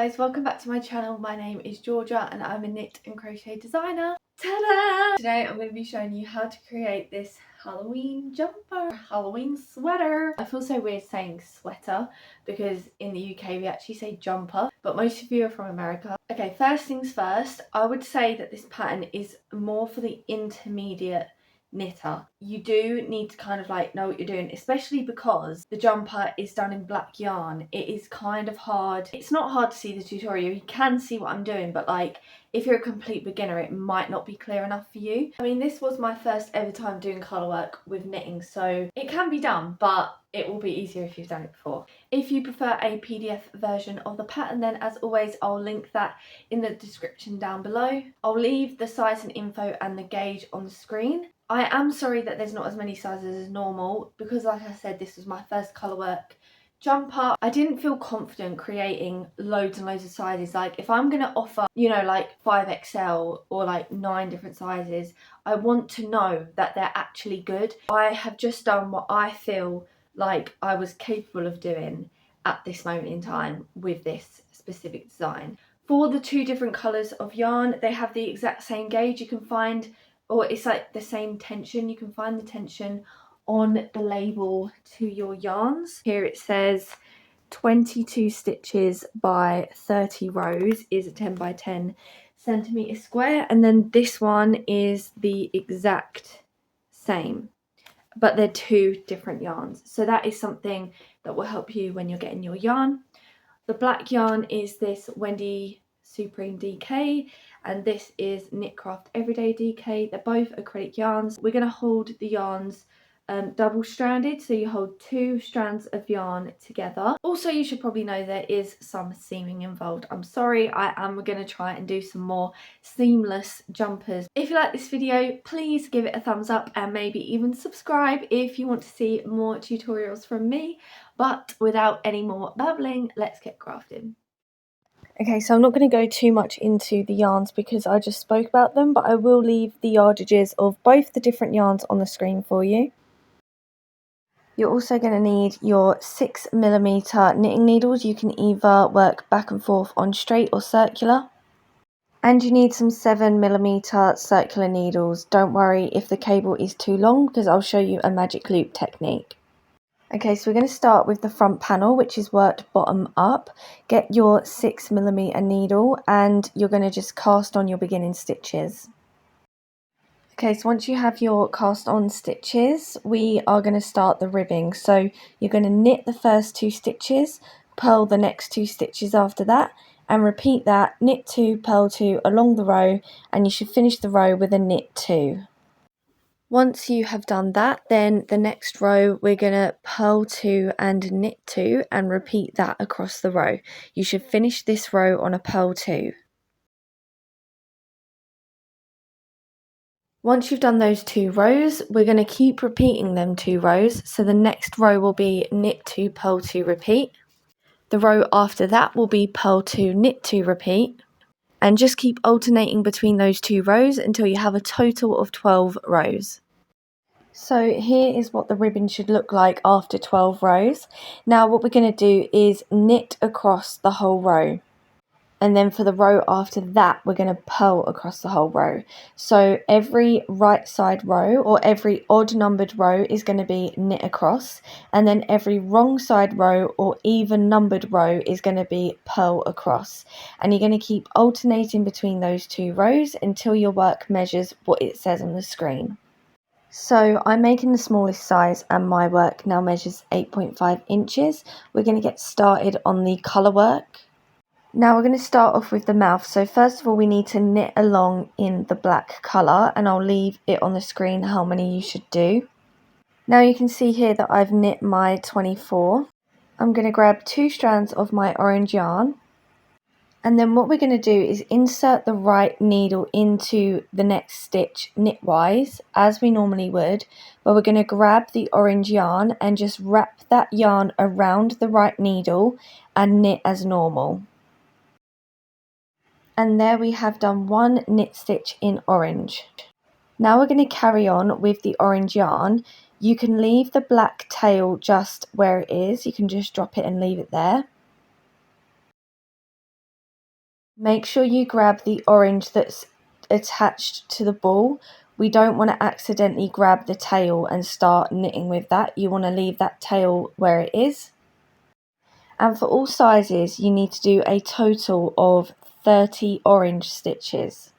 guys, welcome back to my channel. My name is Georgia and I'm a knit and crochet designer. Ta-da! Today I'm going to be showing you how to create this Halloween jumper, Halloween sweater. I feel so weird saying sweater because in the UK we actually say jumper, but most of you are from America. Okay, first things first, I would say that this pattern is more for the intermediate knitter. You do need to kind of like know what you're doing, especially because the jumper is done in black yarn. It is kind of hard. It's not hard to see the tutorial, you can see what I'm doing, but like if you're a complete beginner it might not be clear enough for you. I mean, this was my first ever time doing colour work with knitting, so it can be done, but it will be easier if you've done it before. If you prefer a PDF version of the pattern, then as always I'll link that in the description down below. I'll leave the size and info and the gauge on the screen. I am sorry that there's not as many sizes as normal because, like I said, this was my first colour work jumper. I didn't feel confident creating loads and loads of sizes. Like if I'm going to offer, you know, like 5XL or like 9 different sizes, I want to know that they're actually good. I have just done what I feel like I was capable of doing at this moment in time with this specific design. For the 2 different colours of yarn, they have the exact same gauge. You can find, or it's like the same tension, you can find the tension on the label to your yarns. Here it says 22 stitches by 30 rows is a 10 by 10 centimetre square, and then this one is the exact same, but they're 2 different yarns, so that is something that will help you when you're getting your yarn. The black yarn is this Wendy Supreme DK, and this is Knitcraft Everyday DK. They're both acrylic yarns. We're going to hold the yarns double stranded, so you hold 2 strands of yarn together. Also, you should probably know there is some seaming involved. I'm sorry, I am going to try and do some more seamless jumpers. If you like this video, please give it a thumbs up and maybe even subscribe if you want to see more tutorials from me. But without any more babbling, let's get crafting. Okay, so I'm not going to go too much into the yarns because I just spoke about them, but I will leave the yardages of both the different yarns on the screen for you. You're also going to need your 6mm knitting needles. You can either work back and forth on straight or circular. And you need some 7mm circular needles. Don't worry if the cable is too long because I'll show you a magic loop technique. Okay, so we're going to start with the front panel, which is worked bottom up. Get your 6mm needle and you're going to just cast on your beginning stitches. Okay, so once you have your cast on stitches, we are going to start the ribbing. So you're going to knit the first 2 stitches, purl the next 2 stitches after that, and repeat that, knit 2, purl 2 along the row, and you should finish the row with a knit 2. Once you have done that, then the next row we're going to purl 2 and knit 2 and repeat that across the row. You should finish this row on a purl 2. Once you've done those 2 rows, we're going to keep repeating them 2 rows. So the next row will be knit 2, purl 2, repeat. The row after that will be purl 2, knit 2, repeat. And just keep alternating between those 2 rows until you have a total of 12 rows. So here is what the ribbon should look like after 12 rows. Now what we're going to do is knit across the whole row. And then for the row after that, we're going to purl across the whole row. So every right side row or every odd numbered row is going to be knit across. And then every wrong side row or even numbered row is going to be purl across. And you're going to keep alternating between those 2 rows until your work measures what it says on the screen. So I'm making the smallest size and my work now measures 8.5 inches. We're going to get started on the colour work. Now we're going to start off with the mouth. So first of all we need to knit along in the black colour, and I'll leave it on the screen how many you should do. Now you can see here that I've knit my 24. I'm going to grab 2 strands of my orange yarn, and then what we're going to do is insert the right needle into the next stitch knitwise as we normally would, but we're going to grab the orange yarn and just wrap that yarn around the right needle and knit as normal. And there we have done 1 knit stitch in orange. Now we're going to carry on with the orange yarn. You can leave the black tail just where it is. You can just drop it and leave it there. Make sure you grab the orange that's attached to the ball. We don't want to accidentally grab the tail and start knitting with that. You want to leave that tail where it is. And for all sizes, you need to do a total of 30 orange stitches.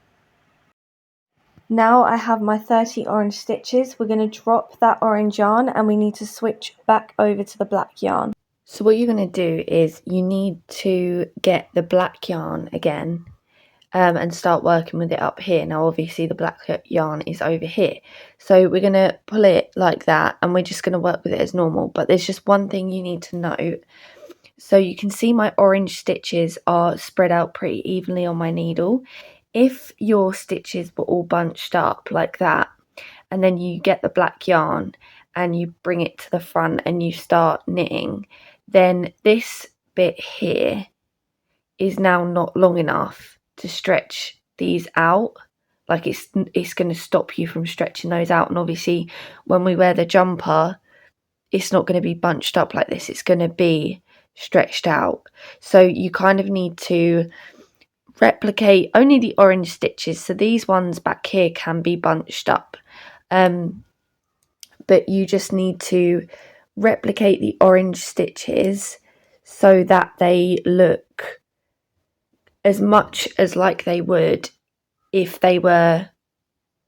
Now I have my 30 orange stitches. We're going to drop that orange yarn and we need to switch back over to the black yarn. So what you're going to do is you need to get the black yarn again and start working with it up here. Now obviously the black yarn is over here. So we're going to pull it like that and we're just going to work with it as normal. But there's just one thing you need to note. So you can see my orange stitches are spread out pretty evenly on my needle. If your stitches were all bunched up like that, and then you get the black yarn and you bring it to the front and you start knitting, then this bit here is now not long enough to stretch these out. Like it's going to stop you from stretching those out. And obviously when we wear the jumper, it's not going to be bunched up like this. It's going to be stretched out. So you kind of need to replicate only the orange stitches. So these ones back here can be bunched up, but you just need to replicate the orange stitches so that they look as much as like they would if they were,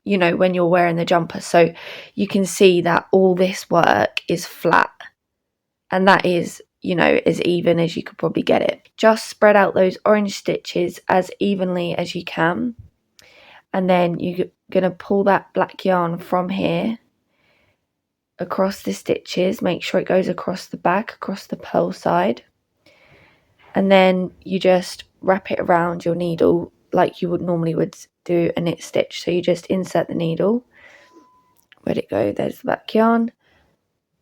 you know, when you're wearing the jumper. So you can see that all this work is flat, and that is, you know, as even as you could probably get it. Just spread out those orange stitches as evenly as you can, and then you're going to pull that black yarn from here across the stitches. Make sure it goes across the back, across the purl side, and then you just wrap it around your needle like you would normally do a knit stitch. So you just insert the needle, where'd it go, there's the black yarn,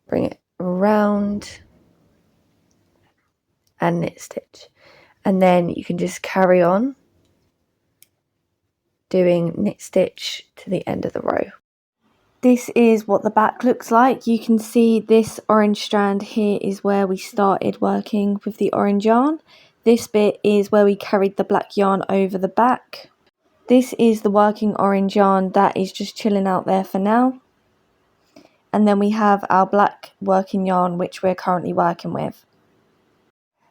bring it around and knit stitch, and then you can just carry on doing knit stitch to the end of the row. This is what the back looks like. You can see this orange strand here is where we started working with the orange yarn. This bit is where we carried the black yarn over the back. This is the working orange yarn that is just chilling out there for now. And then we have our black working yarn which we're currently working with.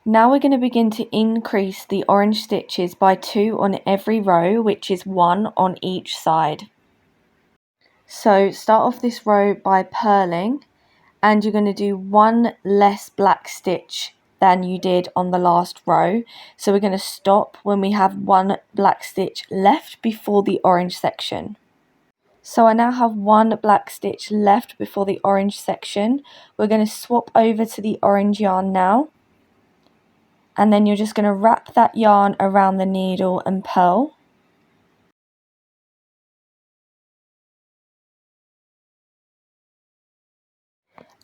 Now we're going to begin to increase the orange stitches by 2 on every row, which is 1 on each side. So start off this row by purling, and you're going to do 1 less black stitch than you did on the last row. So we're going to stop when we have 1 black stitch left before the orange section. So I now have 1 black stitch left before the orange section. We're going to swap over to the orange yarn now. And then you're just going to wrap that yarn around the needle and purl.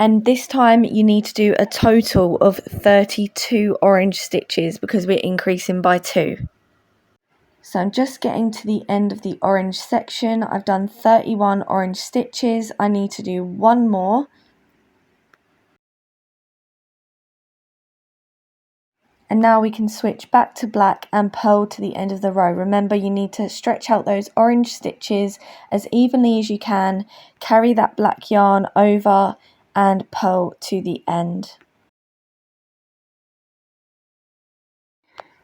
And this time you need to do a total of 32 orange stitches because we're increasing by 2. So I'm just getting to the end of the orange section. I've done 31 orange stitches. I need to do 1 more. And now we can switch back to black and purl to the end of the row. Remember, you need to stretch out those orange stitches as evenly as you can. Carry that black yarn over and purl to the end.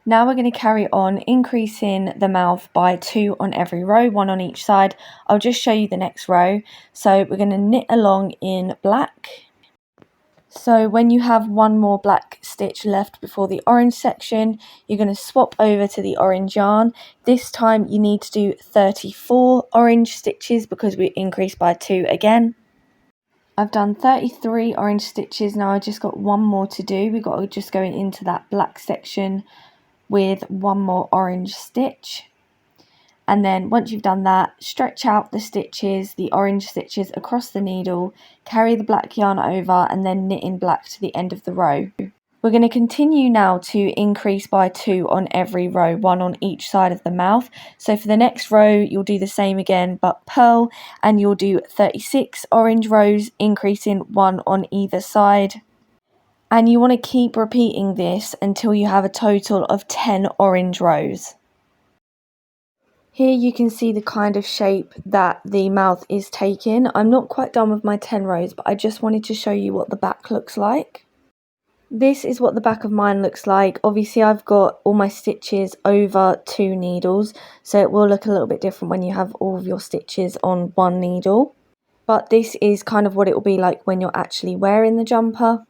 Now we're going to carry on increasing the mouth by 2 on every row, 1 on each side. I'll just show you the next row. So we're going to knit along in black. So when you have 1 more black stitch left before the orange section, you're going to swap over to the orange yarn. This time you need to do 34 orange stitches because we increased by 2 again. I've done 33 orange stitches. Now I just got 1 more to do. We've got to just go into that black section with 1 more orange stitch. And then once you've done that, stretch out the stitches, the orange stitches across the needle, carry the black yarn over and then knit in black to the end of the row. We're going to continue now to increase by 2 on every row, 1 on each side of the mouth. So for the next row, you'll do the same again, but purl, and you'll do 36 orange rows, increasing 1 on either side. And you want to keep repeating this until you have a total of 10 orange rows. Here you can see the kind of shape that the mouth is taking. I'm not quite done with my 10 rows, but I just wanted to show you what the back looks like. This is what the back of mine looks like. Obviously I've got all my stitches over 2 needles, so it will look a little bit different when you have all of your stitches on 1 needle. But this is kind of what it will be like when you're actually wearing the jumper.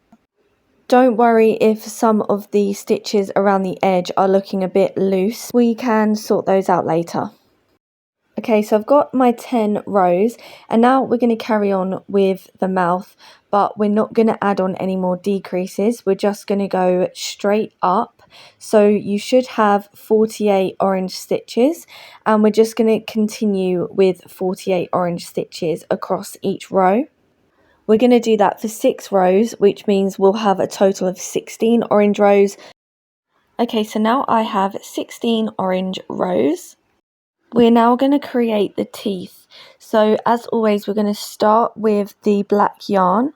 Don't worry if some of the stitches around the edge are looking a bit loose. We can sort those out later. Okay, so I've got my 10 rows and now we're going to carry on with the mouth, but we're not going to add on any more decreases. We're just going to go straight up. So you should have 48 orange stitches and we're just going to continue with 48 orange stitches across each row. We're going to do that for 6 rows, which means we'll have a total of 16 orange rows. Okay, so now I have 16 orange rows. We're now going to create the teeth. So as always, we're going to start with the black yarn.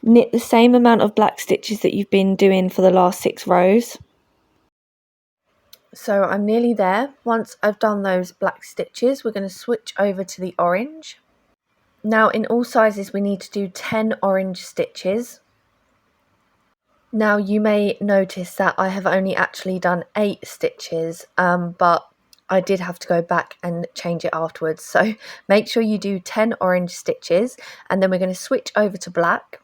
Knit the same amount of black stitches that you've been doing for the last 6 rows. So I'm nearly there. Once I've done those black stitches, we're going to switch over to the orange. Now in all sizes we need to do 10 orange stitches. Now you may notice that I have only actually done 8 stitches, but I did have to go back and change it afterwards. So make sure you do 10 orange stitches and then we're going to switch over to black.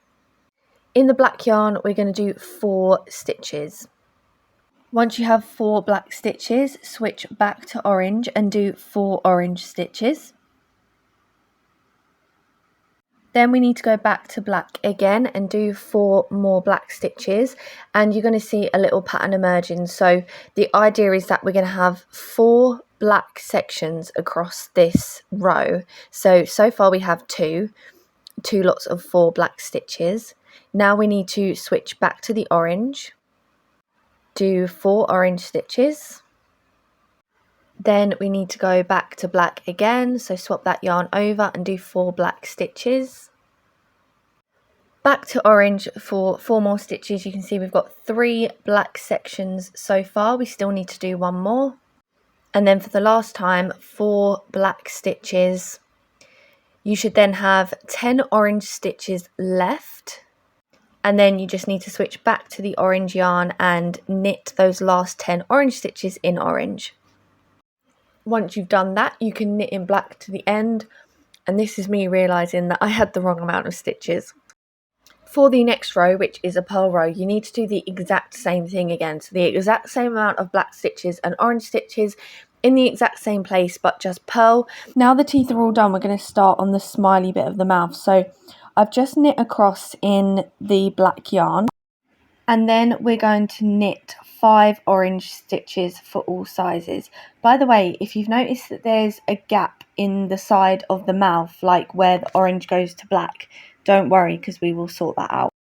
In the black yarn we're going to do 4 stitches. Once you have 4 black stitches, switch back to orange and do 4 orange stitches. Then we need to go back to black again and do 4 more black stitches and you're going to see a little pattern emerging. So the idea is that we're going to have 4 black sections across this row. So far we have two lots of 4 black stitches. Now we need to switch back to the orange, do 4 orange stitches. Then we need to go back to black again, so swap that yarn over and do 4 black stitches. Back to orange for 4 more stitches. You can see we've got 3 black sections so far. We still need to do 1 more. And then for the last time, 4 black stitches. You should then have 10 orange stitches left. And then you just need to switch back to the orange yarn and knit those last 10 orange stitches in orange. Once you've done that, you can knit in black to the end. And this is me realising that I had the wrong amount of stitches. For the next row, which is a purl row, you need to do the exact same thing again. So the exact same amount of black stitches and orange stitches in the exact same place, but just purl. Now the teeth are all done, we're going to start on the smiley bit of the mouth. So I've just knit across in the black yarn. And then we're going to knit 5 orange stitches for all sizes. By the way, if you've noticed that there's a gap in the side of the mouth, like where the orange goes to black, don't worry because we will sort that out.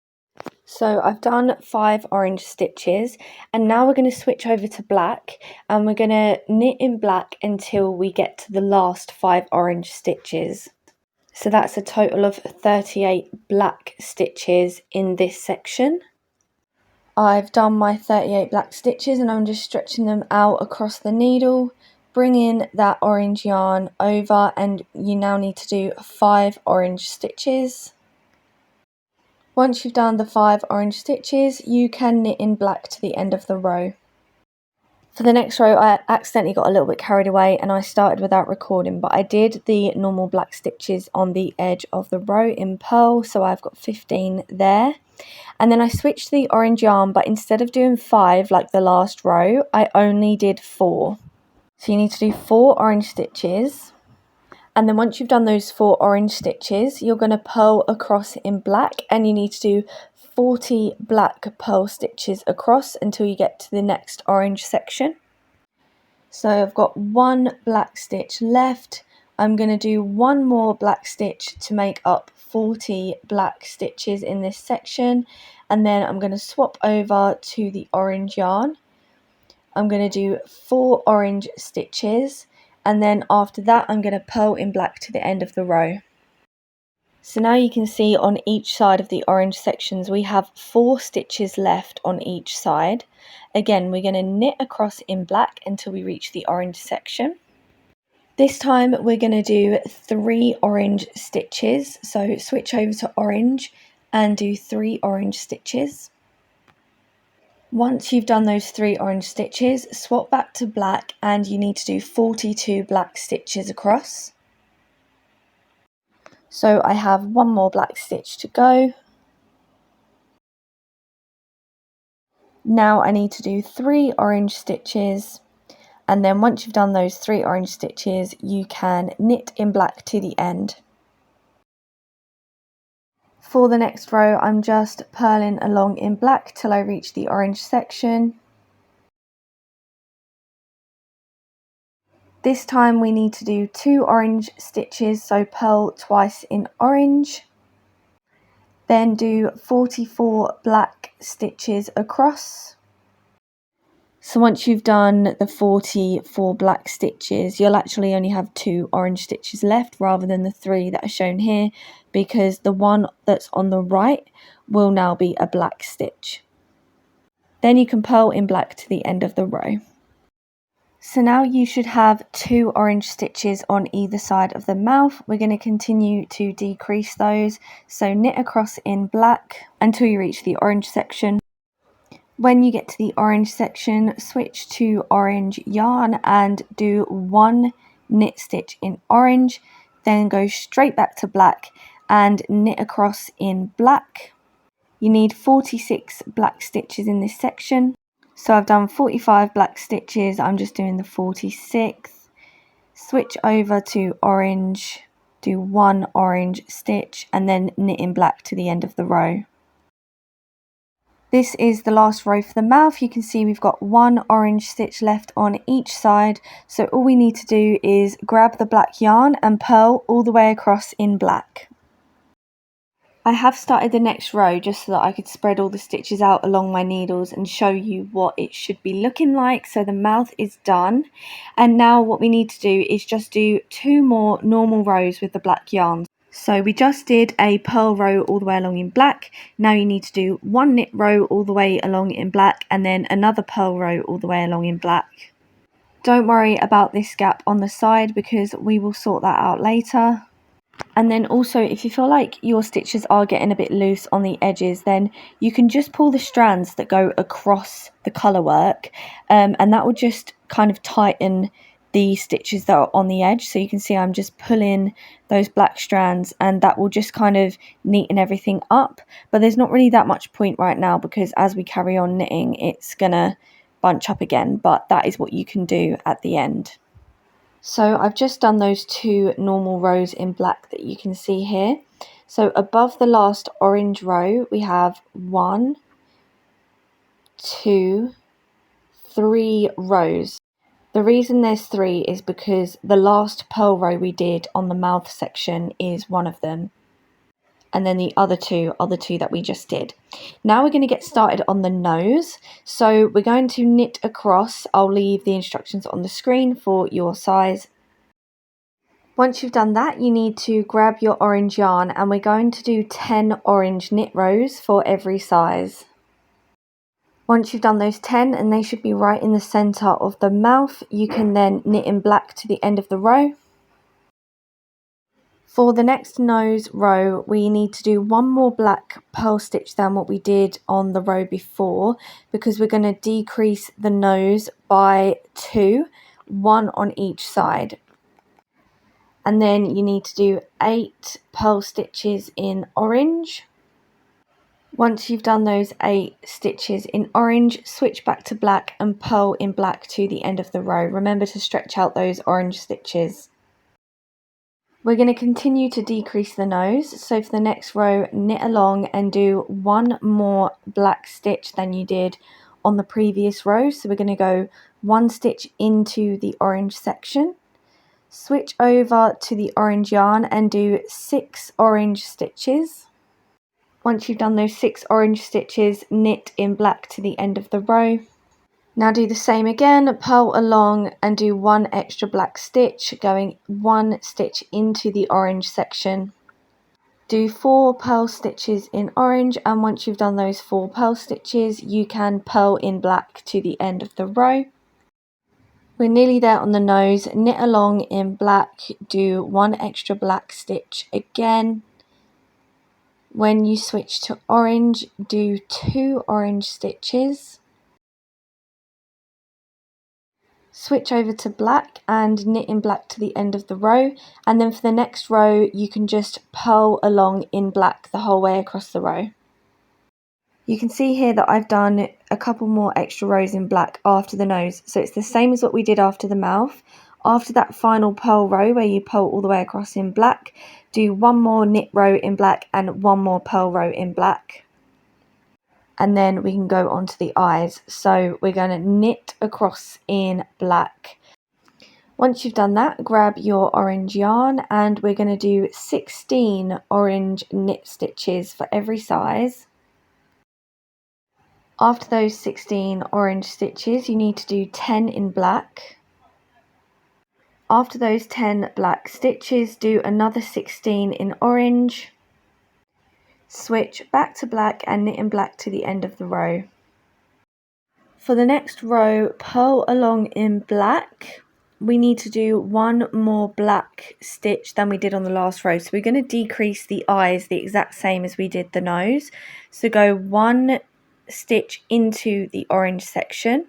So I've done 5 orange stitches and now we're going to switch over to black and we're going to knit in black until we get to the last 5 orange stitches. So that's a total of 38 black stitches in this section. I've done my 38 black stitches and I'm just stretching them out across the needle, bringing that orange yarn over, and you now need to do 5 orange stitches. Once you've done the 5 orange stitches, you can knit in black to the end of the row. For the next row, I accidentally got a little bit carried away and I started without recording, but I did the normal black stitches on the edge of the row in purl, so I've got 15 there. And then I switched to the orange yarn, but instead of doing 5 like the last row, I only did 4. So you need to do 4 orange stitches. And then once you've done those 4 orange stitches, you're going to purl across in black and you need to do 40 black purl stitches across until you get to the next orange section. So I've got 1 black stitch left. I'm going to do 1 more black stitch to make up 40 black stitches in this section, and then I'm going to swap over to the orange yarn. I'm going to do 4 orange stitches, and then after that I'm going to purl in black to the end of the row. So now you can see on each side of the orange sections we have 4 stitches left on each side. Again, we're going to knit across in black until we reach the orange section. This time we're going to do 3 orange stitches, so switch over to orange and do 3 orange stitches. Once you've done those 3 orange stitches, swap back to black and you need to do 42 black stitches across. So I have 1 more black stitch to go. Now I need to do 3 orange stitches, and then once you've done those 3 orange stitches, you can knit in black to the end. For the next row, I'm just purling along in black till I reach the orange section. This time we need to do 2 orange stitches, so purl twice in orange. Then do 44 black stitches across. So once you've done the 44 black stitches, you'll actually only have 2 orange stitches left rather than the 3 that are shown here, because the one that's on the right will now be a black stitch. Then you can purl in black to the end of the row. So now you should have 2 orange stitches on either side of the mouth. We're going to continue to decrease those, so knit across in black until you reach the orange section. When you get to the orange section, switch to orange yarn and do 1 knit stitch in orange, then go straight back to black and knit across in black. You need 46 black stitches in this section. So I've done 45 black stitches, I'm just doing the 46th. Switch over to orange, do 1 orange stitch and then knit in black to the end of the row. This is the last row for the mouth. You can see we've got 1 orange stitch left on each side. So all we need to do is grab the black yarn and purl all the way across in black. I have started the next row just so that I could spread all the stitches out along my needles and show you what it should be looking like. So the mouth is done, and now what we need to do is just do 2 more normal rows with the black yarn. So we just did a purl row all the way along in black. Now you need to do 1 knit row all the way along in black and then another purl row all the way along in black. Don't worry about this gap on the side because we will sort that out later. And then also, if you feel like your stitches are getting a bit loose on the edges, then you can just pull the strands that go across the colour work, and that will just kind of tighten the stitches that are on the edge. So you can see I'm just pulling those black strands and that will just kind of neaten everything up. But there's not really that much point right now because as we carry on knitting, it's gonna bunch up again, but that is what you can do at the end. So I've just done those 2 normal rows in black that you can see here. So above the last orange row, we have 1, 2, 3 rows. The reason there's 3 is because the last purl row we did on the mouth section is one of them. And then the other 2 are the 2 that we just did. Now we're going to get started on the nose. So we're going to knit across. I'll leave the instructions on the screen for your size. Once you've done that, you need to grab your orange yarn and we're going to do 10 orange knit rows for every size. Once you've done those 10, and they should be right in the center of the mouth, you can then knit in black to the end of the row. For the next nose row, we need to do 1 more black purl stitch than what we did on the row before, because we're going to decrease the nose by 2, 1 on each side. And then you need to do 8 purl stitches in orange. Once you've done those 8 stitches in orange, switch back to black and purl in black to the end of the row. Remember to stretch out those orange stitches. We're going to continue to decrease the nose, so for the next row, knit along and do 1 more black stitch than you did on the previous row. So we're going to go 1 stitch into the orange section, switch over to the orange yarn and do 6 orange stitches. Once you've done those 6 orange stitches, knit in black to the end of the row. Now do the same again, purl along and do 1 extra black stitch, going 1 stitch into the orange section. Do 4 purl stitches in orange, and once you've done those 4 purl stitches, you can purl in black to the end of the row. We're nearly there on the nose. Knit along in black, do one extra black stitch again. When you switch to orange, do 2 orange stitches. Switch over to black and knit in black to the end of the row, and then for the next row you can just purl along in black the whole way across the row. You can see here that I've done a couple more extra rows in black after the nose, so it's the same as what we did after the mouth. After that final purl row where you purl all the way across in black, do one more knit row in black and one more purl row in black. And then we can go on to the eyes. So we're going to knit across in black. Once you've done that, grab your orange yarn and we're going to do 16 orange knit stitches for every size. After those 16 orange stitches, you need to do 10 in black. After those 10 black stitches, do another 16 in orange. Switch back to black and knit in black to the end of the row. For the next row, purl along in black. We need to do one more black stitch than we did on the last row. So we're going to decrease the eyes the exact same as we did the nose. So go one stitch into the orange section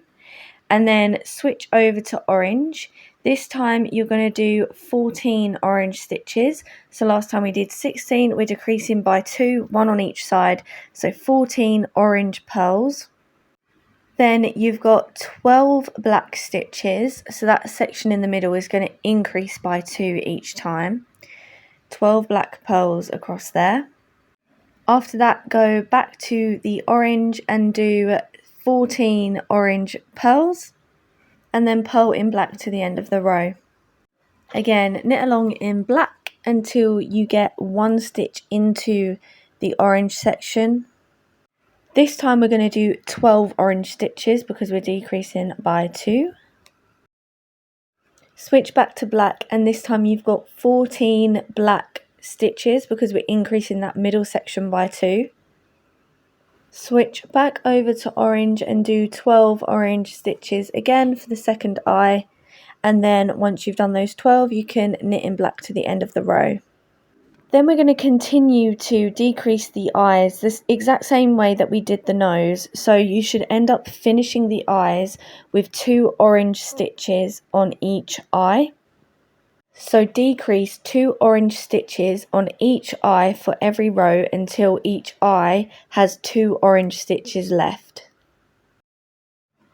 and then switch over to orange. This time you're going to do 14 orange stitches. So last time we did 16, we're decreasing by 2, 1 on each side. So 14 orange purls. Then you've got 12 black stitches. So that section in the middle is going to increase by 2 each time. 12 black purls across there. After that, go back to the orange and do 14 orange purls. And then purl in black to the end of the row. Again, knit along in black until you get one stitch into the orange section. This time we're going to do 12 orange stitches because we're decreasing by 2. Switch back to black and this time you've got 14 black stitches because we're increasing that middle section by 2. Switch back over to orange and do 12 orange stitches again for the second eye, and then once you've done those 12 you can knit in black to the end of the row. Then we're going to continue to decrease the eyes this exact same way that we did the nose, so you should end up finishing the eyes with 2 orange stitches on each eye. So decrease 2 orange stitches on each eye for every row until each eye has 2 orange stitches left.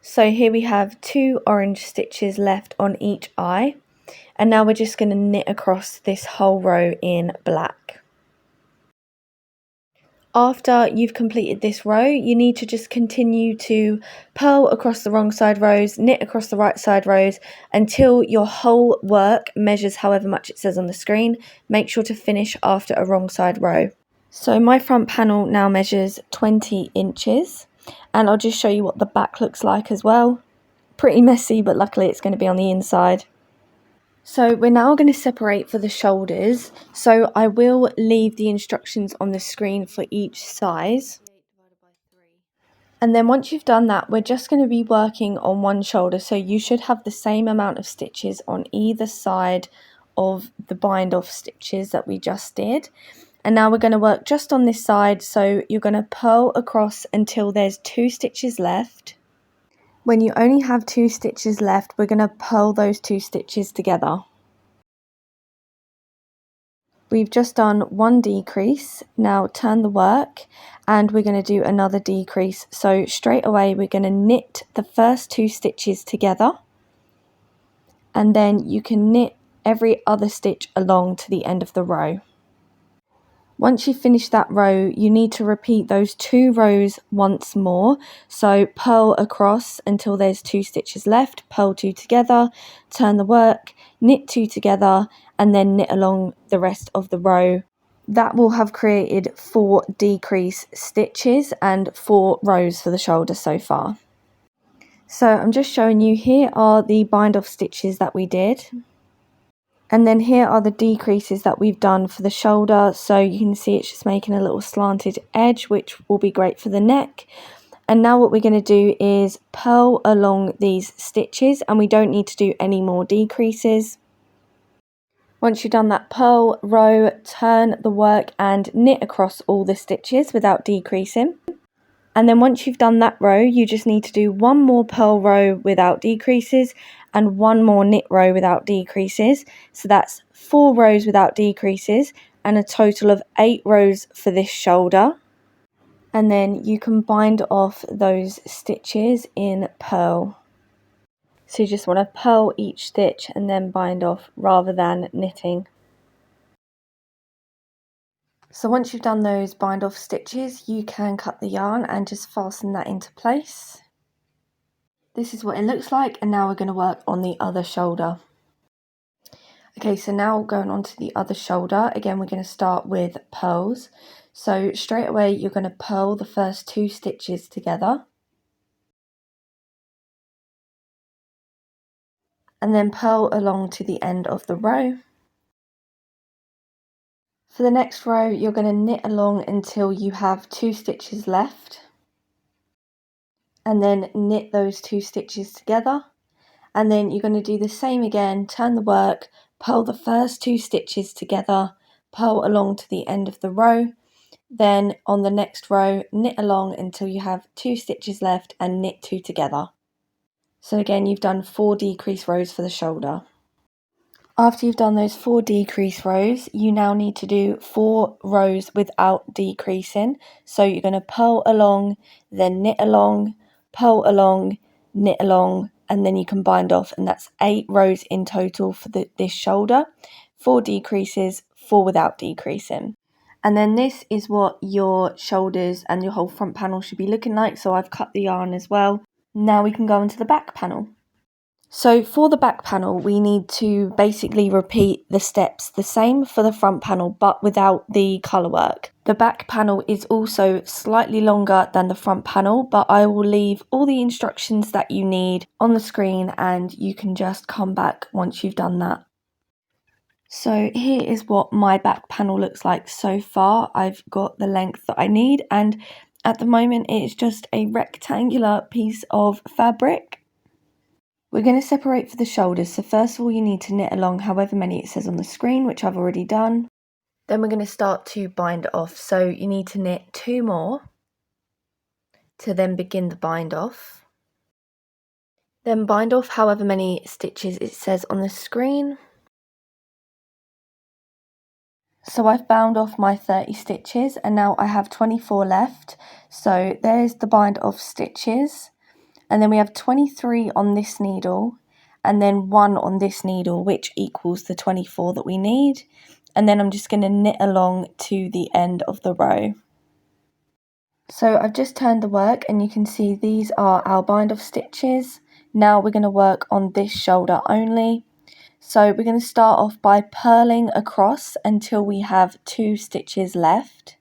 So here we have 2 orange stitches left on each eye, and now we're just going to knit across this whole row in black. After you've completed this row, you need to just continue to purl across the wrong side rows, knit across the right side rows until your whole work measures however much it says on the screen. Make sure to finish after a wrong side row. So my front panel now measures 20 inches and I'll just show you what the back looks like as well. Pretty messy, but luckily it's going to be on the inside. So we're now going to separate for the shoulders, so I will leave the instructions on the screen for each size. And then once you've done that, we're just going to be working on one shoulder, so you should have the same amount of stitches on either side of the bind off stitches that we just did. And now we're going to work just on this side, so you're going to purl across until there's 2 stitches left. When you only have 2 stitches left, we're going to purl those 2 stitches together. We've just done one decrease. Now turn the work and we're going to do another decrease. So straight away we're going to knit the first 2 stitches together, and then you can knit every other stitch along to the end of the row. Once you finish that row, you need to repeat those 2 rows once more. So purl across until there's 2 stitches left, purl 2 together, turn the work, knit 2 together, and then knit along the rest of the row. That will have created 4 decrease stitches and 4 rows for the shoulder so far. So I'm just showing you, here are the bind off stitches that we did. And then here are the decreases that we've done for the shoulder. So you can see it's just making a little slanted edge, which will be great for the neck. And now what we're going to do is purl along these stitches, and we don't need to do any more decreases. Once you've done that purl row, turn the work and knit across all the stitches without decreasing. And then once you've done that row, you just need to do one more purl row without decreases and one more knit row without decreases. So that's 4 rows without decreases and a total of 8 rows for this shoulder. And then you can bind off those stitches in purl. So you just want to purl each stitch and then bind off rather than knitting. So once you've done those bind off stitches, you can cut the yarn and just fasten that into place. This is what it looks like, and now we're going to work on the other shoulder. Okay, so now going on to the other shoulder, again we're going to start with purls. So straight away you're going to purl the first 2 stitches together. And then purl along to the end of the row. For the next row, you're going to knit along until you have 2 stitches left. And then knit those 2 stitches together. And then you're going to do the same again, turn the work, purl the first 2 stitches together, purl along to the end of the row. Then on the next row, knit along until you have 2 stitches left and knit 2 together. So again, you've done 4 decrease rows for the shoulder. After you've done those 4 decrease rows, you now need to do 4 rows without decreasing. So you're going to purl along, then knit along, purl along, knit along, and then you can bind off, and that's 8 rows in total for this shoulder. 4 decreases, 4 without decreasing. And then this is what your shoulders and your whole front panel should be looking like. So I've cut the yarn as well. Now we can go into the back panel. So for the back panel, we need to basically repeat the steps the same for the front panel, but without the colour work. The back panel is also slightly longer than the front panel, but I will leave all the instructions that you need on the screen and you can just come back once you've done that. So here is what my back panel looks like so far. I've got the length that I need, and at the moment it's just a rectangular piece of fabric. We're going to separate for the shoulders, so first of all you need to knit along however many it says on the screen, which I've already done. Then we're going to start to bind off, so you need to knit 2 more to then begin the bind off. Then bind off however many stitches it says on the screen. So I've bound off my 30 stitches and now I have 24 left. So there's the bind off stitches. And then we have 23 on this needle and then 1 on this needle, which equals the 24 that we need. And then I'm just going to knit along to the end of the row. So I've just turned the work and you can see these are our bind off stitches. Now we're going to work on this shoulder only. So we're going to start off by purling across until we have 2 stitches left.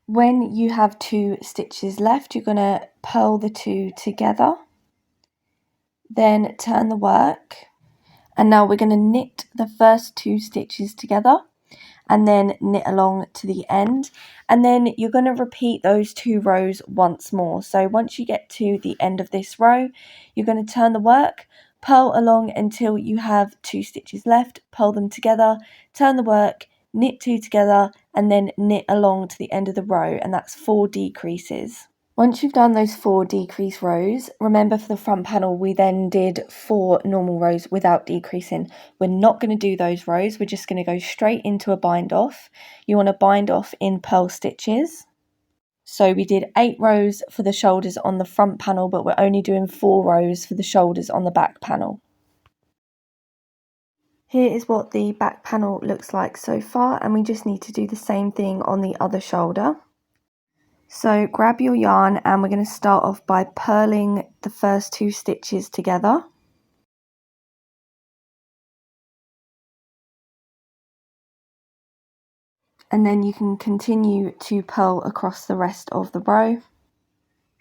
When you have 2 stitches left, you're going to purl the 2 together, then turn the work, and now we're going to knit the first 2 stitches together and then knit along to the end, and then you're going to repeat those 2 rows once more. So once you get to the end of this row, you're going to turn the work, purl along until you have 2 stitches left, purl them together, turn the work, knit 2 together, and then knit along to the end of the row, and that's 4 decreases. Once you've done those 4 decrease rows, remember for the front panel we then did 4 normal rows without decreasing. We're not going to do those rows, we're just going to go straight into a bind off. You want to bind off in purl stitches. So we did 8 rows for the shoulders on the front panel, but we're only doing 4 rows for the shoulders on the back panel. Here is what the back panel looks like so far, and we just need to do the same thing on the other shoulder. So grab your yarn and we're going to start off by purling the first 2 stitches together. And then you can continue to purl across the rest of the row.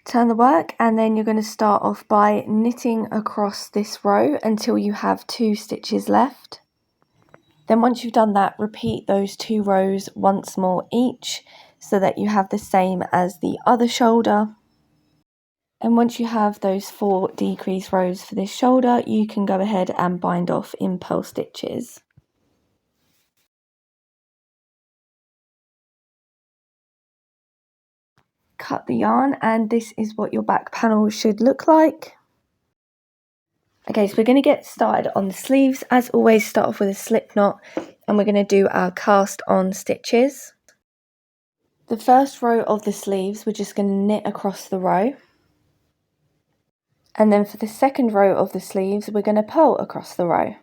Turn the work and then you're going to start off by knitting across this row until you have 2 stitches left. Then once you've done that, repeat those 2 rows once more each. so that you have the same as the other shoulder. And once you have those 4 decrease rows for this shoulder, you can go ahead and bind off in purl stitches. Cut the yarn, and this is what your back panel should look like. Okay, so we're going to get started on the sleeves. As always, start off with a slip knot, and we're going to do our cast on stitches. The first row of the sleeves, we're just going to knit across the row. And then for the second row of the sleeves, we're going to purl across the row.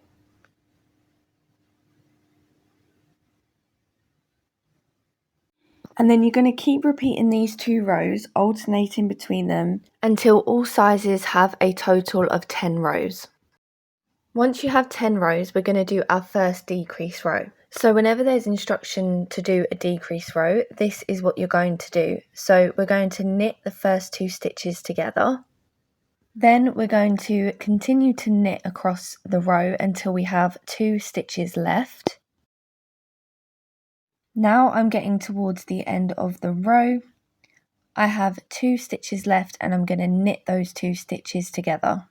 And then you're going to keep repeating these 2 rows, alternating between them, until all sizes have a total of 10 rows. Once you have 10 rows, we're going to do our first decrease row. So whenever there's instruction to do a decrease row, this is what you're going to do. So we're going to knit the first 2 stitches together. Then we're going to continue to knit across the row until we have 2 stitches left. Now I'm getting towards the end of the row. I have 2 stitches left and I'm going to knit those 2 stitches together.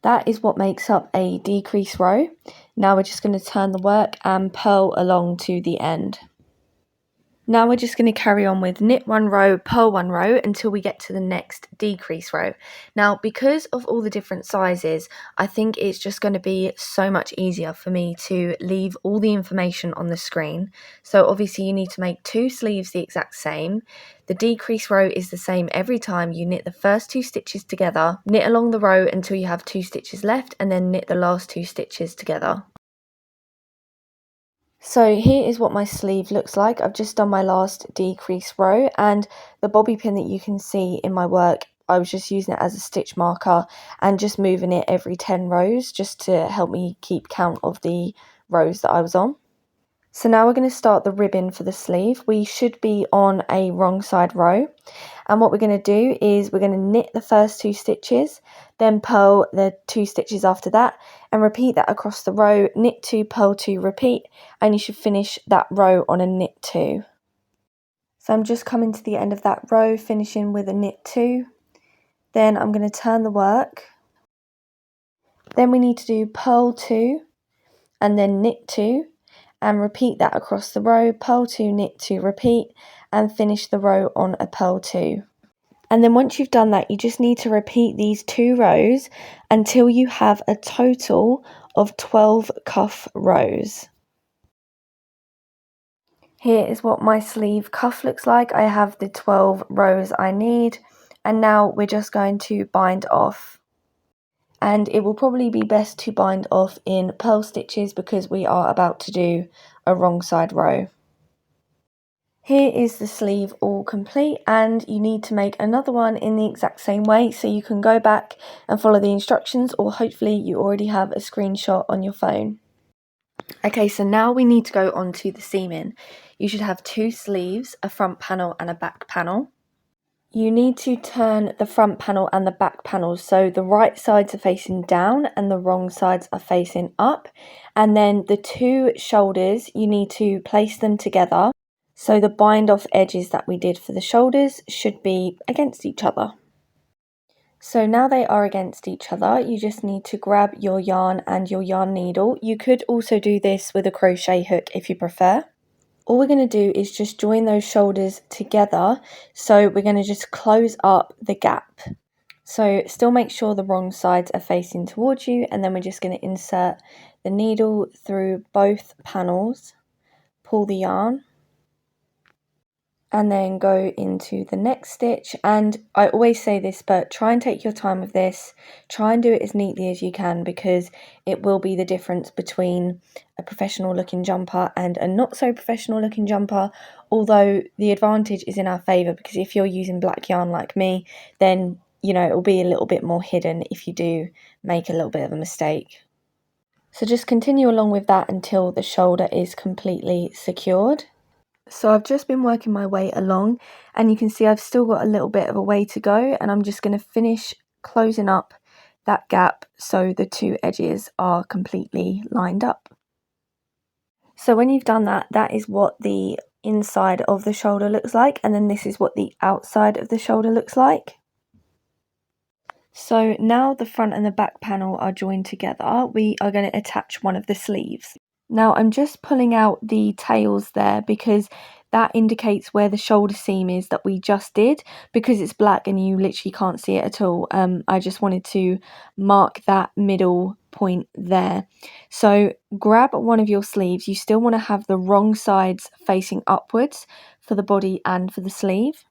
That is what makes up a decrease row. Now we're just going to turn the work and purl along to the end. Now we're just going to carry on with knit 1 row, purl 1 row until we get to the next decrease row. Now, because of all the different sizes, I think it's just going to be so much easier for me to leave all the information on the screen. So obviously you need to make 2 sleeves the exact same. The decrease row is the same every time. You knit the first 2 stitches together, knit along the row until you have 2 stitches left, and then knit the last 2 stitches together. So here is what my sleeve looks like. I've just done my last decrease row, and the bobby pin that you can see in my work, I was just using it as a stitch marker and just moving it every 10 rows just to help me keep count of the rows that I was on. So now we're going to start the ribbing for the sleeve. We should be on a wrong side row, and what we're going to do is we're going to knit the first 2 stitches, then purl the 2 stitches after that, and repeat that across the row. Knit 2, purl 2, repeat, and you should finish that row on a knit 2. So I'm just coming to the end of that row, finishing with a knit 2. Then I'm going to turn the work. Then we need to do purl 2 and then knit 2. And repeat that across the row, purl 2, knit 2, repeat, and finish the row on a purl 2. And then once you've done that, you just need to repeat these 2 rows until you have a total of 12 cuff rows. Here is what my sleeve cuff looks like. I have the 12 rows I need, and now we're just going to bind off. And it will probably be best to bind off in purl stitches because we are about to do a wrong side row. Here is the sleeve all complete, and you need to make another one in the exact same way, so you can go back and follow the instructions, or hopefully you already have a screenshot on your phone. Okay, so now we need to go on to the seaming. You should have 2 sleeves, a front panel and a back panel. You need to turn the front panel and the back panel so the right sides are facing down and the wrong sides are facing up, and then the 2 shoulders, you need to place them together so the bind off edges that we did for the shoulders should be against each other. So now they are against each other, you just need to grab your yarn and your yarn needle. You could also do this with a crochet hook if you prefer. All we're going to do is just join those shoulders together, so we're going to just close up the gap. So still make sure the wrong sides are facing towards you, and then we're just going to insert the needle through both panels, pull the yarn, and then go into the next stitch. And I always say this, but try and take your time with this. Try and do it as neatly as you can, because it will be the difference between a professional looking jumper and a not so professional looking jumper, although the advantage is in our favour, because if you're using black yarn like me, then you know it will be a little bit more hidden if you do make a little bit of a mistake. So just continue along with that until the shoulder is completely secured. So I've just been working my way along, and you can see I've still got a little bit of a way to go, and I'm just going to finish closing up that gap so the 2 edges are completely lined up. So when you've done that, that is what the inside of the shoulder looks like, and then this is what the outside of the shoulder looks like. So now the front and the back panel are joined together, we are going to attach one of the sleeves. Now I'm just pulling out the tails there because that indicates where the shoulder seam is that we just did. Because it's black and you literally can't see it at all, I just wanted to mark that middle point there. So grab one of your sleeves. You still want to have the wrong sides facing upwards for the body and for the sleeve.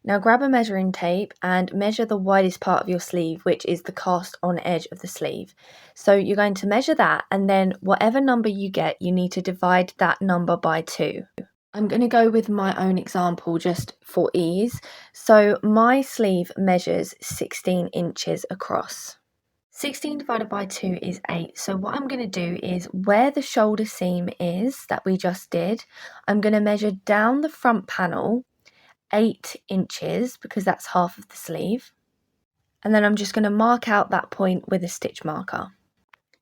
Now grab a measuring tape and measure the widest part of your sleeve, which is the cast on edge of the sleeve. So you're going to measure that, and then whatever number you get, you need to divide that number by 2. I'm going to go with my own example just for ease. So my sleeve measures 16 inches across. 16 divided by 2 is 8. So what I'm going to do is where the shoulder seam is that we just did, I'm going to measure down the front panel 8 inches because that's half of the sleeve, and then I'm just going to mark out that point with a stitch marker.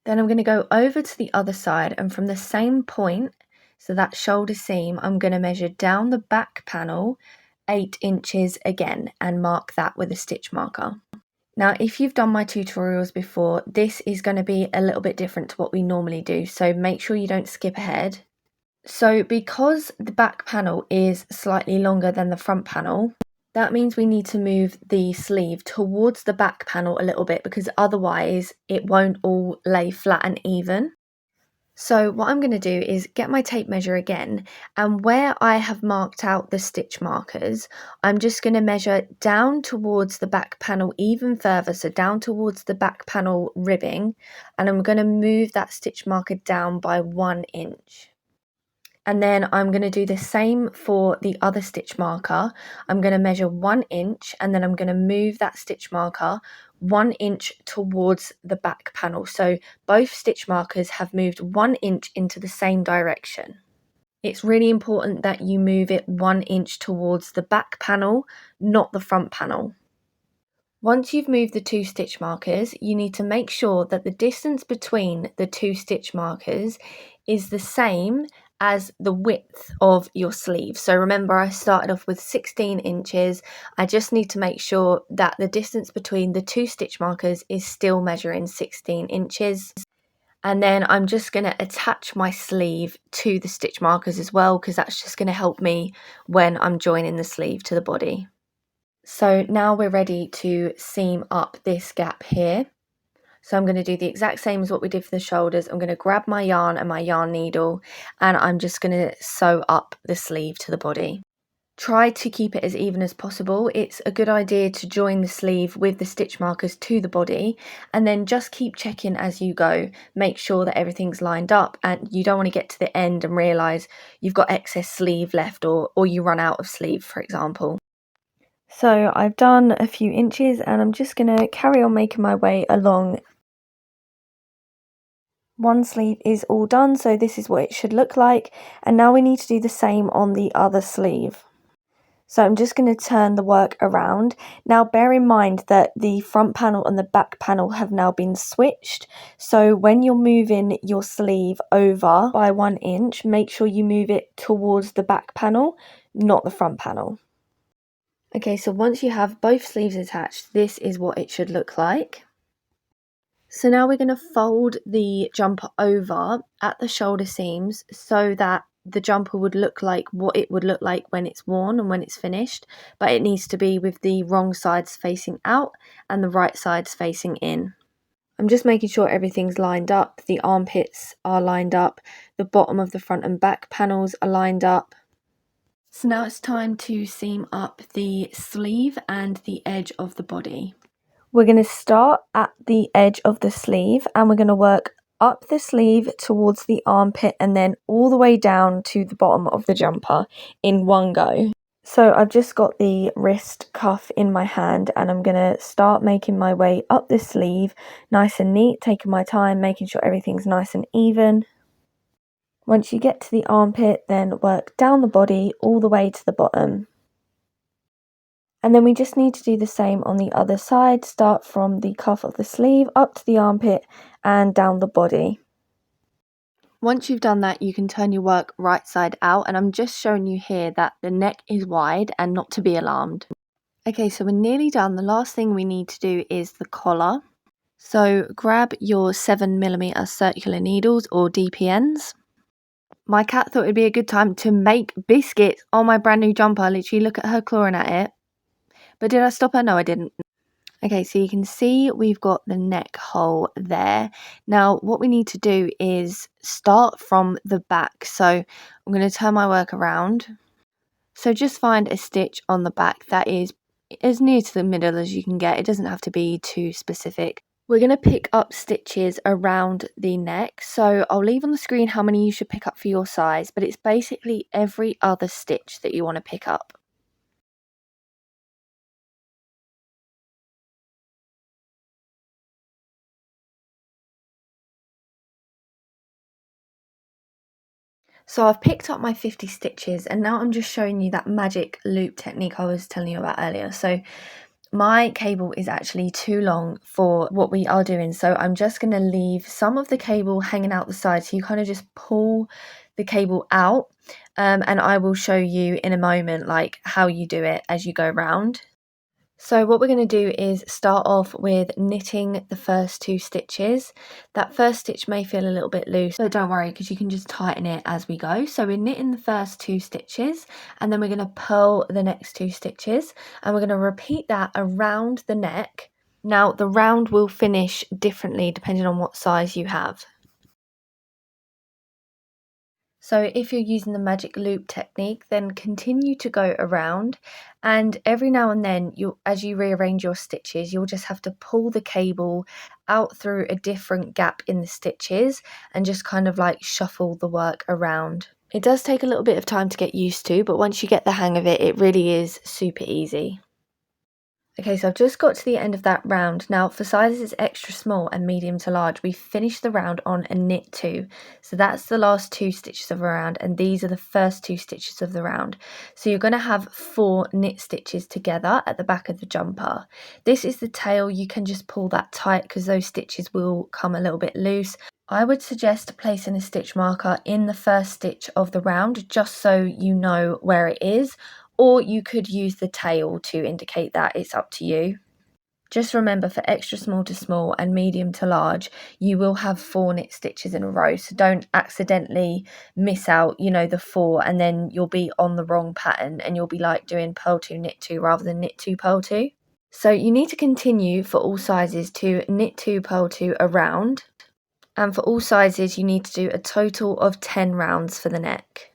Then I'm going to go over to the other side, and from the same point, so that shoulder seam, I'm going to measure down the back panel 8 inches again and mark that with a stitch marker. Now if you've done my tutorials before, this is going to be a little bit different to what we normally do, so make sure you don't skip ahead. So because the back panel is slightly longer than the front panel, that means we need to move the sleeve towards the back panel a little bit, because otherwise it won't all lay flat and even. So what I'm going to do is get my tape measure again, and where I have marked out the stitch markers, I'm just going to measure down towards the back panel even further, so down towards the back panel ribbing, and I'm going to move that stitch marker down by 1 inch. And then I'm going to do the same for the other stitch marker. I'm going to measure 1 inch, and then I'm going to move that stitch marker 1 inch towards the back panel. So both stitch markers have moved 1 inch into the same direction. It's really important that you move it 1 inch towards the back panel, not the front panel. Once you've moved the 2 stitch markers, you need to make sure that the distance between the 2 stitch markers is the same as the width of your sleeve. So remember, I started off with 16 inches. I just need to make sure that the distance between the 2 stitch markers is still measuring 16 inches. And then I'm just going to attach my sleeve to the stitch markers as well, because that's just going to help me when I'm joining the sleeve to the body. So now we're ready to seam up this gap here. So I'm going to do the exact same as what we did for the shoulders. I'm going to grab my yarn and my yarn needle, and I'm just going to sew up the sleeve to the body. Try to keep it as even as possible. It's a good idea to join the sleeve with the stitch markers to the body, and then just keep checking as you go. Make sure that everything's lined up, and you don't want to get to the end and realise you've got excess sleeve left, or you run out of sleeve, for example. So I've done a few inches, and I'm just going to carry on making my way along. One sleeve is all done, so this is what it should look like, and now we need to do the same on the other sleeve. So I'm just going to turn the work around. Now bear in mind that the front panel and the back panel have now been switched, so when you're moving your sleeve over by 1 inch, make sure you move it towards the back panel, not the front panel. Okay, so once you have both sleeves attached, this is what it should look like. So now we're going to fold the jumper over at the shoulder seams so that the jumper would look like what it would look like when it's worn and when it's finished, but it needs to be with the wrong sides facing out and the right sides facing in. I'm just making sure everything's lined up, the armpits are lined up, the bottom of the front and back panels are lined up. So now it's time to seam up the sleeve and the edge of the body. We're going to start at the edge of the sleeve, and we're going to work up the sleeve towards the armpit and then all the way down to the bottom of the jumper in one go. So I've just got the wrist cuff in my hand, and I'm going to start making my way up the sleeve nice and neat, taking my time, making sure everything's nice and even. Once you get to the armpit, then work down the body all the way to the bottom. And then we just need to do the same on the other side. Start from the cuff of the sleeve up to the armpit and down the body. Once you've done that, you can turn your work right side out, and I'm just showing you here that the neck is wide and not to be alarmed. Okay, so we're nearly done. The last thing we need to do is the collar. So grab your 7mm circular needles, or DPNs. My cat thought it'd be a good time to make biscuits on my brand new jumper. Literally, look at her clawing at it. But did I stop her? No, I didn't. Okay, so you can see we've got the neck hole there. Now, what we need to do is start from the back. So I'm going to turn my work around. So just find a stitch on the back that is as near to the middle as you can get. It doesn't have to be too specific. We're going to pick up stitches around the neck. So I'll leave on the screen how many you should pick up for your size, but it's basically every other stitch that you want to pick up. So I've picked up my 50 stitches, and now I'm just showing you that magic loop technique I was telling you about earlier. So my cable is actually too long for what we are doing, so I'm just going to leave some of the cable hanging out the side, so you kind of just pull the cable out, and I will show you in a moment like how you do it as you go round. So what we're going to do is start off with knitting the first 2 stitches. That first stitch may feel a little bit loose, but don't worry, because you can just tighten it as we go. So we're knitting the first 2 stitches, and then we're going to purl the next 2 stitches, and we're going to repeat that around the neck. Now the round will finish differently depending on what size you have. So if you're using the magic loop technique, then continue to go around, and every now and then, as you rearrange your stitches, you'll just have to pull the cable out through a different gap in the stitches and just kind of like shuffle the work around. It does take a little bit of time to get used to, but once you get the hang of it, it really is super easy. Okay, so I've just got to the end of that round. Now for sizes extra small and medium to large, we finished the round on a knit 2. So that's the last 2 stitches of a round, and these are the first 2 stitches of the round. So you're going to have 4 knit stitches together at the back of the jumper. This is the tail. You can just pull that tight because those stitches will come a little bit loose. I would suggest placing a stitch marker in the first stitch of the round just so you know where it is, or you could use the tail to indicate that. It's up to you. Just remember, for extra small to small and medium to large, you will have 4 knit stitches in a row, so don't accidentally miss out, the 4, and then you'll be on the wrong pattern and you'll be like doing purl 2 knit 2 rather than knit 2 purl 2. So you need to continue for all sizes to knit 2 purl 2 around, and for all sizes you need to do a total of 10 rounds for the neck.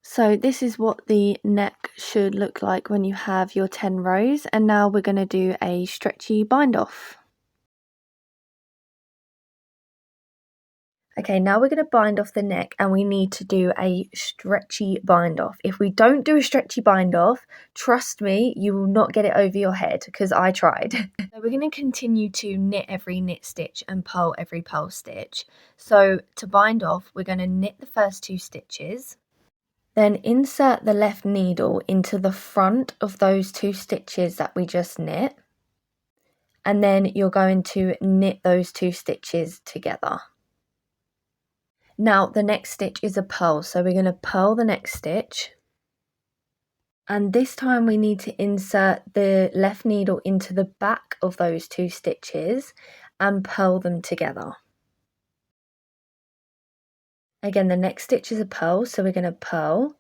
So this is what the neck should look like when you have your 10 rows, and now we're going to do a stretchy bind off. Okay, now we're going to bind off the neck, and we need to do a stretchy bind off. If we don't do a stretchy bind off, trust me, you will not get it over your head, because I tried. So we're going to continue to knit every knit stitch and purl every purl stitch. So to bind off, we're going to knit the first 2 stitches. Then insert the left needle into the front of those 2 stitches that we just knit, and then you're going to knit those 2 stitches together. Now the next stitch is a purl, so we're going to purl the next stitch, and this time we need to insert the left needle into the back of those 2 stitches and purl them together. Again, the next stitch is a purl, so we're going to purl,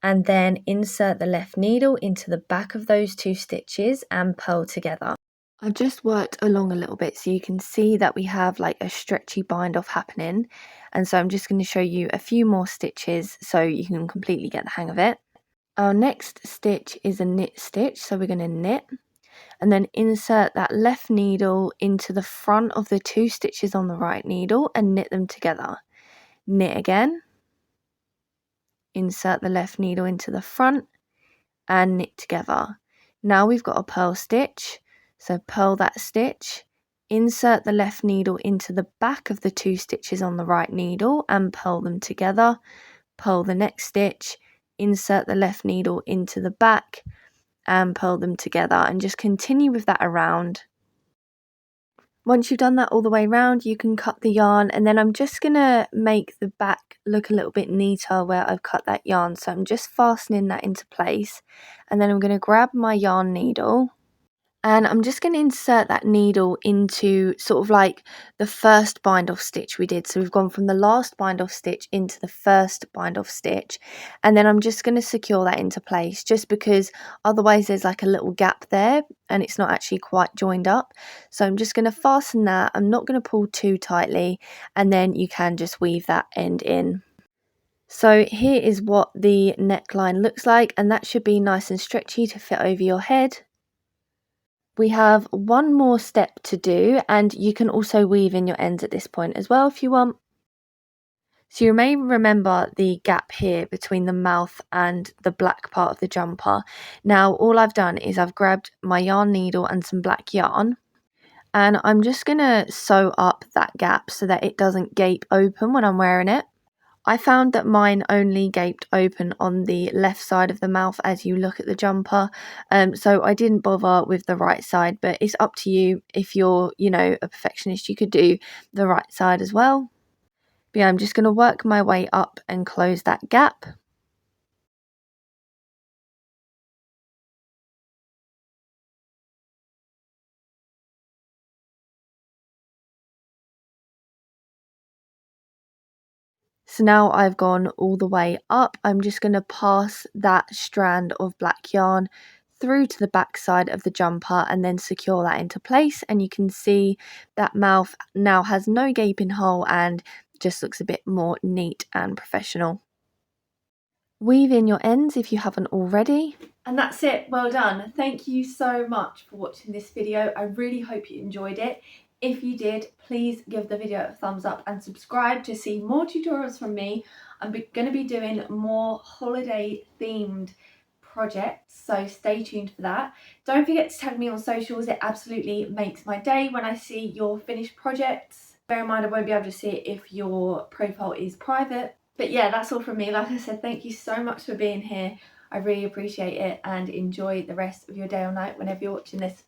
and then insert the left needle into the back of those 2 stitches and purl together. I've just worked along a little bit so you can see that we have like a stretchy bind off happening, and so I'm just going to show you a few more stitches so you can completely get the hang of it. Our next stitch is a knit stitch, so we're going to knit and then insert that left needle into the front of the 2 stitches on the right needle and knit them together. Knit again, insert the left needle into the front and knit together. Now we've got a purl stitch, so purl that stitch, insert the left needle into the back of the 2 stitches on the right needle and purl them together. Purl the next stitch, insert the left needle into the back and purl them together, and just continue with that around. Once you've done that all the way around, you can cut the yarn, and then I'm just going to make the back look a little bit neater where I've cut that yarn. So I'm just fastening that into place, and then I'm going to grab my yarn needle. And I'm just going to insert that needle into sort of like the first bind off stitch we did. So we've gone from the last bind off stitch into the first bind off stitch. And then I'm just going to secure that into place, just because otherwise there's like a little gap there and it's not actually quite joined up. So I'm just going to fasten that. I'm not going to pull too tightly, and then you can just weave that end in. So here is what the neckline looks like, and that should be nice and stretchy to fit over your head. We have one more step to do, and you can also weave in your ends at this point as well if you want. So you may remember the gap here between the mouth and the black part of the jumper. Now all I've done is I've grabbed my yarn needle and some black yarn, and I'm just going to sew up that gap so that it doesn't gape open when I'm wearing it. I found that mine only gaped open on the left side of the mouth as you look at the jumper, so I didn't bother with the right side, but it's up to you. If you're, a perfectionist, you could do the right side as well. But yeah, I'm just going to work my way up and close that gap. So now I've gone all the way up. I'm just going to pass that strand of black yarn through to the back side of the jumper and then secure that into place, and you can see that mouth now has no gaping hole and just looks a bit more neat and professional. Weave in your ends if you haven't already. And that's it, well done. Thank you so much for watching this video. I really hope you enjoyed it. If you did, please give the video a thumbs up and subscribe to see more tutorials from me. I'm going to be doing more holiday themed projects, so stay tuned for that. Don't forget to tag me on socials. It absolutely makes my day when I see your finished projects. Bear in mind I won't be able to see it if your profile is private. But yeah, that's all from me. Like I said, thank you so much for being here. I really appreciate it, and enjoy the rest of your day or night whenever you're watching this.